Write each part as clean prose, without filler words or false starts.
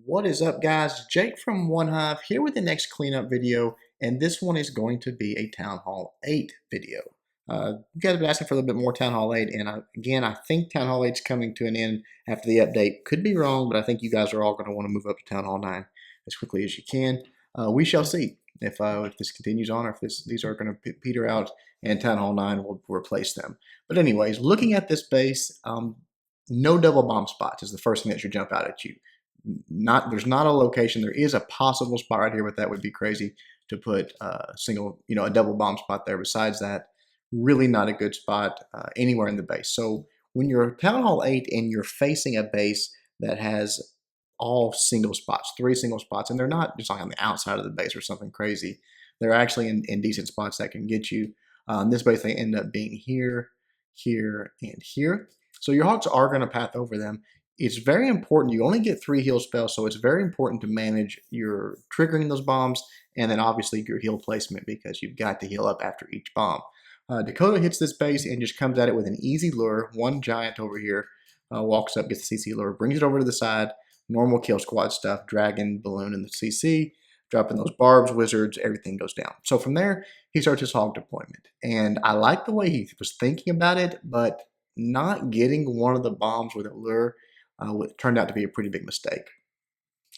What is up, guys? Jake from One Hive here with the next cleanup video, and this one is going to be a Town Hall 8 video. You guys have been asking for a little bit more Town Hall 8, and again, I think Town Hall 8 is coming to an end after the update. Could be wrong, but I think you guys are all going to want to move up to Town Hall 9 as quickly as you can. We shall see if this continues on, or if these are going to peter out, and Town Hall 9 will replace them. But anyways, looking at this base, no double bomb spots is the first thing that should jump out at you. There's not a location. There is a possible spot right here, but that would be crazy to put a double bomb spot there. Besides that, really not a good spot anywhere in the base. So when you're Town Hall 8 and you're facing a base that has all single spots, 3 single spots, and they're not just like on the outside of the base or something crazy. They're actually in decent spots that can get you. This base, they end up being here, here, and here. So your hogs are going to path over them. It's very important. You only get 3 heal spells, so it's very important to manage your triggering those bombs, and then obviously your heal placement, because you've got to heal up after each bomb. Dakota hits this base and just comes at it with an easy lure. One giant over here walks up, gets the CC lure, brings it over to the side. Normal kill squad stuff, dragon, balloon, and the CC. Dropping those barbs, wizards, everything goes down. So from there, he starts his hog deployment. And I like the way he was thinking about it, but not getting one of the bombs with a lure turned out to be a pretty big mistake.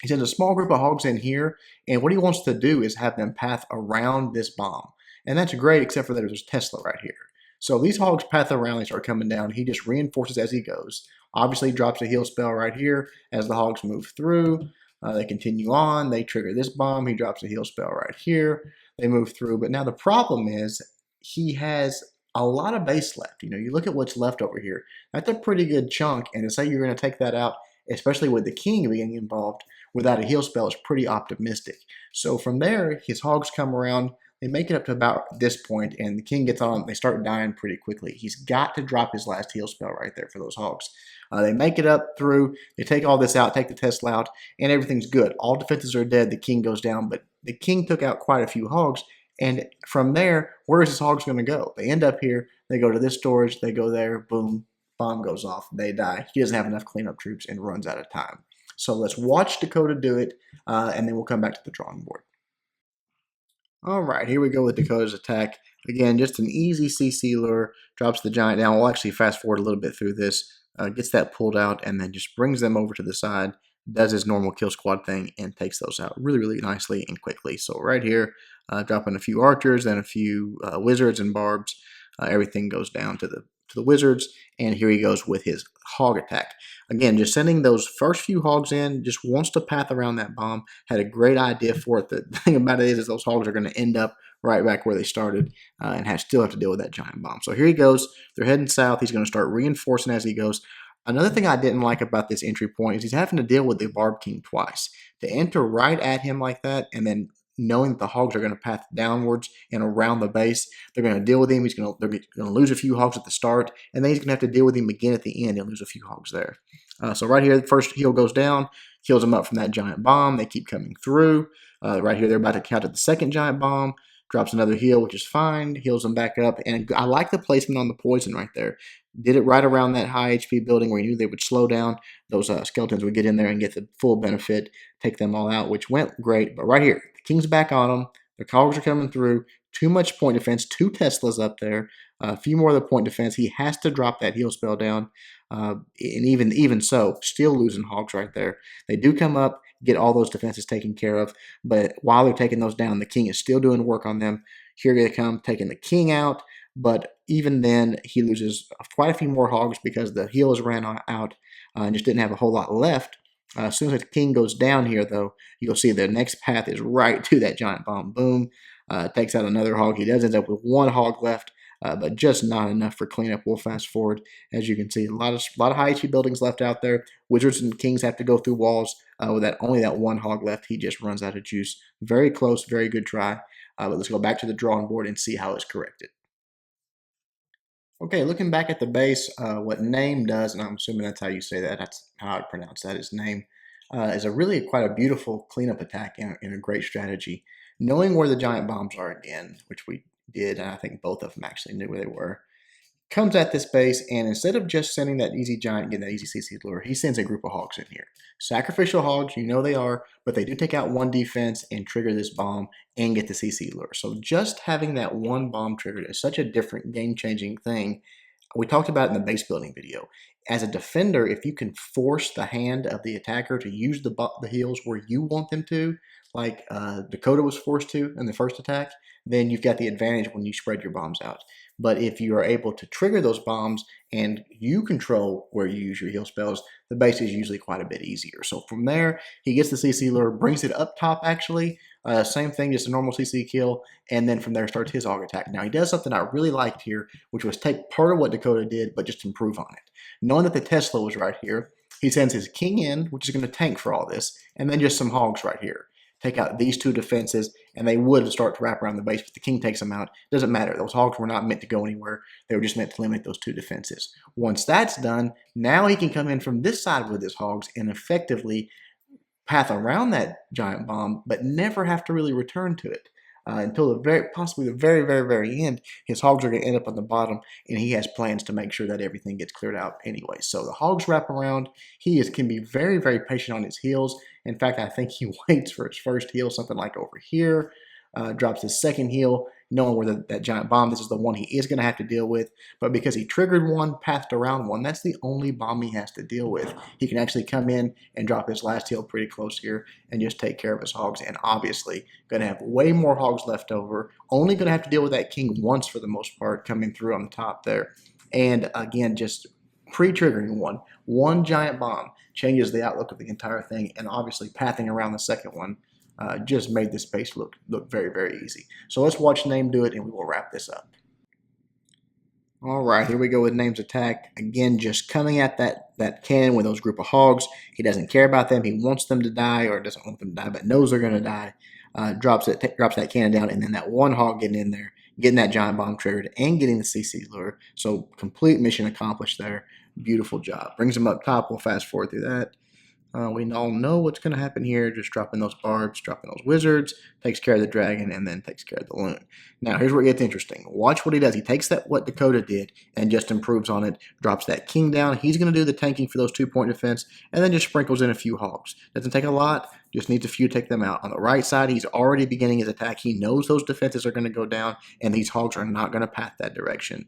He sends a small group of hogs in here, and what he wants to do is have them path around this bomb. And that's great, except for that there's Tesla right here. So these hogs path around, they start coming down. He just reinforces as he goes. Obviously drops a heal spell right here as the hogs move through. They continue on. They trigger this bomb. He drops a heal spell right here. They move through. But now the problem is he has a lot of base left. You look at what's left over here. That's a pretty good chunk. And to say you're going to take that out, especially with the king being involved, without a heal spell is pretty optimistic. So from there, his hogs come around. They make it up to about this point, and the king gets on. They start dying pretty quickly. He's got to drop his last heal spell right there for those hogs. They make it up through. They take all this out, take the Tesla out, and everything's good. All defenses are dead. The king goes down, but the king took out quite a few hogs. And from there, where is his hogs going to go? They end up here. They go to this storage. They go there. Boom. Bomb goes off. They die. He doesn't have enough cleanup troops and runs out of time. So let's watch Dakota do it, and then we'll come back to the drawing board. All right, here we go with Dakota's attack. Again, just an easy CC lure. Drops the giant down. We'll actually fast forward a little bit through this. Gets that pulled out, and then just brings them over to the side. Does his normal kill squad thing and takes those out really, really nicely and quickly. So right here, dropping a few archers and a few wizards and barbs. Everything goes down to the wizards, and here he goes with his hog attack. Again, just sending those first few hogs in, just wants to path around that bomb. Had a great idea for it. The thing about it is those hogs are going to end up right back where they started and still have to deal with that giant bomb. So here he goes. They're heading south. He's going to start reinforcing as he goes. Another thing I didn't like about this entry point is he's having to deal with the Barb King twice. To enter right at him like that, and then knowing that the hogs are going to path downwards and around the base, they're going to deal with him. They're going to lose a few hogs at the start, and then he's going to have to deal with him again at the end and lose a few hogs there. So right here, the first heal goes down, heals him up from that giant bomb. They keep coming through. Right here, they're about to counter the second giant bomb. Drops another heal, which is fine. Heals them back up. And I like the placement on the poison right there. Did it right around that high HP building where he knew they would slow down. Those skeletons would get in there and get the full benefit, take them all out, which went great. But right here, the king's back on them. The cogs are coming through. Too much point defense. 2 Teslas up there. A few more of the point defense. He has to drop that heal spell down. And even so, still losing hogs right there. They do come up, get all those defenses taken care of. But while they're taking those down, the king is still doing work on them. Here they come, taking the king out. But even then, he loses quite a few more hogs because the heals ran out and just didn't have a whole lot left. As soon as the king goes down here, though, you'll see the next path is right to that giant bomb. Boom. Takes out another hog. He does end up with 1 hog left, but just not enough for cleanup. We'll fast forward. As you can see, a lot of high HP buildings left out there. Wizards and kings have to go through walls. With only that 1 hog left, he just runs out of juice. Very close, very good try. But let's go back to the drawing board and see how it's corrected. Okay, looking back at the base, what name does, and I'm assuming that's how you say that, that's how I pronounce that, is name, is quite a beautiful cleanup attack and a great strategy. Knowing where the giant bombs are again, which we did, and I think both of them actually knew where they were, comes at this base, and instead of just sending that easy giant and getting that easy CC lure, he sends a group of hogs in here. Sacrificial hogs, you know they are, but they do take out one defense and trigger this bomb and get the CC lure. So just having that one bomb triggered is such a different game-changing thing. We talked about it in the base building video. As a defender, if you can force the hand of the attacker to use the heals where you want them to, like Dakota was forced to in the first attack, then you've got the advantage when you spread your bombs out. But if you are able to trigger those bombs and you control where you use your heal spells, the base is usually quite a bit easier. So from there, he gets the CC lure, brings it up top actually. Same thing, just a normal CC kill, and then from there starts his hog attack. Now he does something I really liked here, which was take part of what Dakota did, but just improve on it. Knowing that the Tesla was right here, he sends his king in, which is going to tank for all this, and then just some hogs right here. Take out these two defenses, and they would start to wrap around the base, but the king takes them out. Doesn't matter. Those hogs were not meant to go anywhere. They were just meant to limit those two defenses. Once that's done, now he can come in from this side with his hogs and effectively path around that giant bomb, but never have to really return to it. Until possibly the very end, his hogs are going to end up on the bottom, and he has plans to make sure that everything gets cleared out anyway. So the hogs wrap around. He can be very patient on his heals. In fact, I think he waits for his first heal, something like over here. Drops his second heal, knowing where that giant bomb, this is the one he is going to have to deal with. But because he triggered one, pathed around one, that's the only bomb he has to deal with. He can actually come in and drop his last heal pretty close here and just take care of his hogs. And obviously, going to have way more hogs left over. Only going to have to deal with that king once for the most part, coming through on the top there. And again, just pre-triggering one giant bomb changes the outlook of the entire thing. And obviously, pathing around the second one just made this base look very easy. So let's watch Name do it, and we will wrap this up. All right, here we go with Name's attack. Again, just coming at that cannon with those group of hogs. He doesn't care about them. He wants them to die, or doesn't want them to die, but knows they're going to die. Drops that cannon down, and then that one hog getting in there, getting that giant bomb triggered, and getting the CC lure. So complete mission accomplished there. Beautiful job. Brings him up top. We'll fast forward through that. We all know what's going to happen here. Just dropping those barbs, dropping those wizards, takes care of the dragon, and then takes care of the loon. Now, here's where it gets interesting. Watch what he does. He takes what Dakota did and just improves on it, drops that king down. He's going to do the tanking for those 2-point defense, and then just sprinkles in a few hogs. Doesn't take a lot, just needs a few to take them out. On the right side, he's already beginning his attack. He knows those defenses are going to go down, and these hogs are not going to path that direction.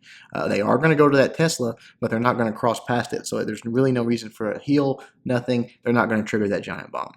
They are going to go to that Tesla, but they're not going to cross past it, so there's really no reason for a heal, nothing. They're not going to trigger that giant bomb.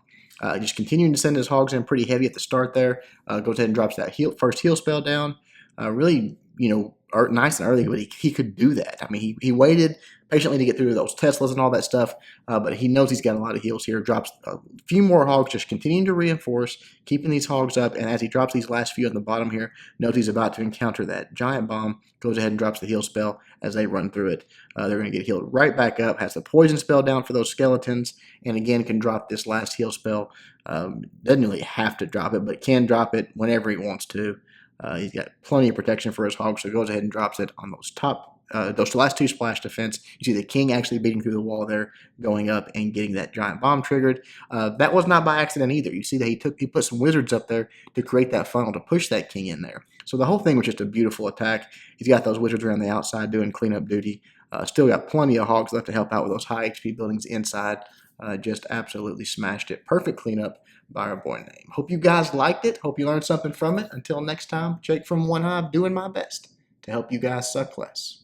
Just continuing to send his hogs in pretty heavy at the start there. Goes ahead and drops that first heal spell down. Really, nice and early, but he could do that. I mean, he waited patiently to get through those Teslas and all that stuff, but he knows he's got a lot of heals here. Drops a few more hogs, just continuing to reinforce, keeping these hogs up, and as he drops these last few on the bottom here, knows he's about to encounter that giant bomb, goes ahead and drops the heal spell as they run through it. They're going to get healed right back up, has the poison spell down for those skeletons, and again can drop this last heal spell. Doesn't really have to drop it, but can drop it whenever he wants to. He's got plenty of protection for his hogs, so he goes ahead and drops it on those last 2 splash defense. You see the king actually beating through the wall there, going up and getting that giant bomb triggered. That was not by accident either. You see that he put some wizards up there to create that funnel to push that king in there. So the whole thing was just a beautiful attack. He's got those wizards around the outside doing cleanup duty. Still got plenty of hogs left to help out with those high HP buildings inside. Just absolutely smashed it. Perfect cleanup by our boy Name. Hope you guys liked it. Hope you learned something from it. Until next time, Jake from One Hive doing my best to help you guys suck less.